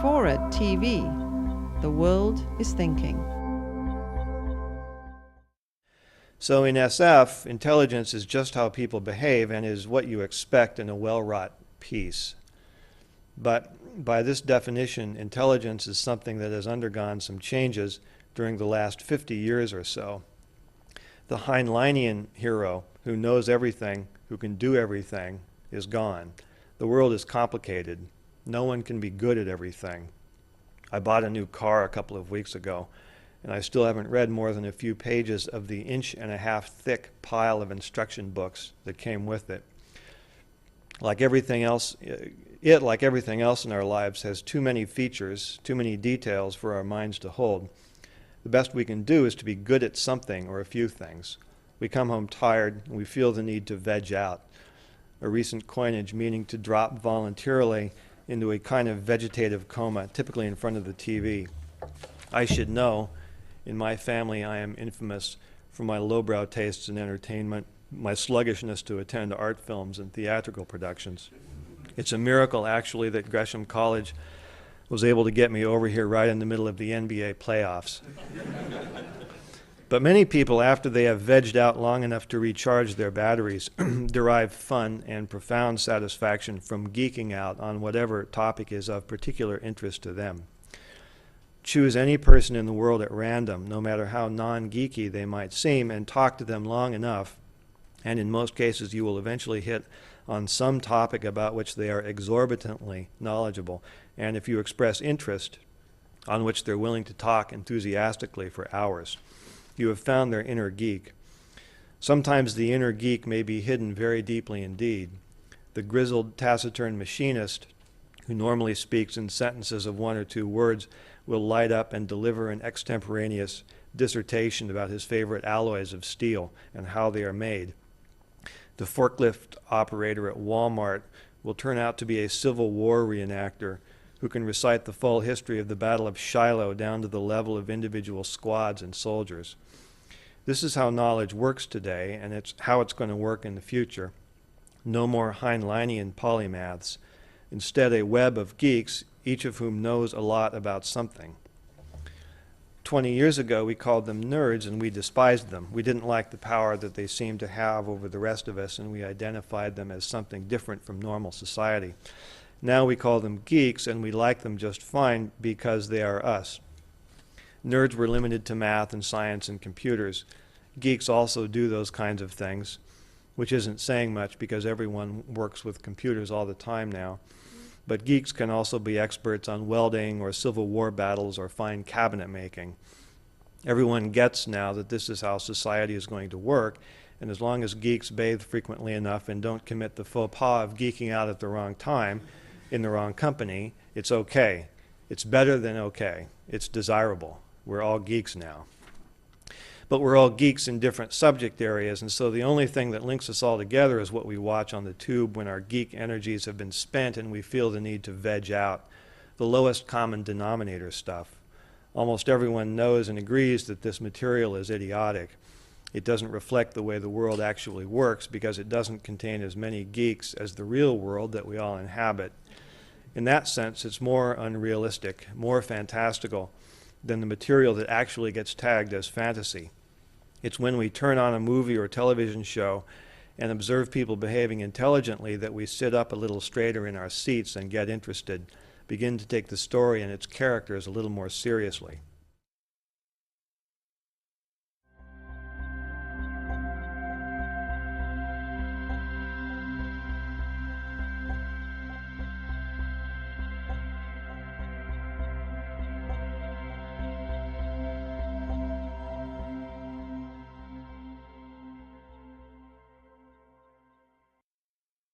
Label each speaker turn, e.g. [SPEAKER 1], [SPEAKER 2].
[SPEAKER 1] FORA.tv. The world is thinking.
[SPEAKER 2] So in SF, intelligence is just how people behave and is what you expect in a well-wrought piece. But by this definition, intelligence is something that has undergone some changes during the last 50 years or so. The Heinleinian hero who knows everything, who can do everything, is gone. The world is complicated. No one can be good at everything. I bought a new car a couple of weeks ago, and I still haven't read more than a few pages of the 1.5-inch thick pile of instruction books that came with it. Like everything else in our lives, has too many features, too many details for our minds to hold. The best we can do is to be good at something or a few things. We come home tired, and we feel the need to veg out, a recent coinage meaning to drop voluntarily into a kind of vegetative coma, typically in front of the TV. I should know, in my family I am infamous for my lowbrow tastes in entertainment, my sluggishness to attend art films and theatrical productions. It's a miracle, actually, that Gresham College was able to get me over here right in the middle of the NBA playoffs. But many people, after they have vegged out long enough to recharge their batteries, derive fun and profound satisfaction from geeking out on whatever topic is of particular interest to them. Choose any person in the world at random, no matter how non-geeky they might seem, and talk to them long enough, and in most cases you will eventually hit on some topic about which they are exorbitantly knowledgeable, and if you express interest, on which they're willing to talk enthusiastically for hours. You have found their inner geek. Sometimes the inner geek may be hidden very deeply indeed. The grizzled, taciturn machinist, who normally speaks in sentences of 1 or 2 words, will light up and deliver an extemporaneous dissertation about his favorite alloys of steel and how they are made. The forklift operator at Walmart will turn out to be a Civil War reenactor who can recite the full history of the Battle of Shiloh down to the level of individual squads and soldiers. This is how knowledge works today, and it's how it's going to work in the future. No more Heinleinian polymaths. Instead, a web of geeks, each of whom knows a lot about something. 20 years ago, we called them nerds, and we despised them. We didn't like the power that they seemed to have over the rest of us, and we identified them as something different from normal society. Now we call them geeks, and we like them just fine because they are us. Nerds were limited to math and science and computers. Geeks also do those kinds of things, which isn't saying much because everyone works with computers all the time now. But geeks can also be experts on welding or Civil War battles or fine cabinet making. Everyone gets now that this is how society is going to work, and as long as geeks bathe frequently enough and don't commit the faux pas of geeking out at the wrong time, in the wrong company, it's okay. It's better than okay. It's desirable. We're all geeks now. But we're all geeks in different subject areas, and so the only thing that links us all together is what we watch on the tube when our geek energies have been spent and we feel the need to veg out. The lowest common denominator stuff. Almost everyone knows and agrees that this material is idiotic. It doesn't reflect the way the world actually works because it doesn't contain as many geeks as the real world that we all inhabit. In that sense, it's more unrealistic, more fantastical than the material that actually gets tagged as fantasy. It's when we turn on a movie or television show and observe people behaving intelligently that we sit up a little straighter in our seats and get interested, begin to take the story and its characters a little more seriously.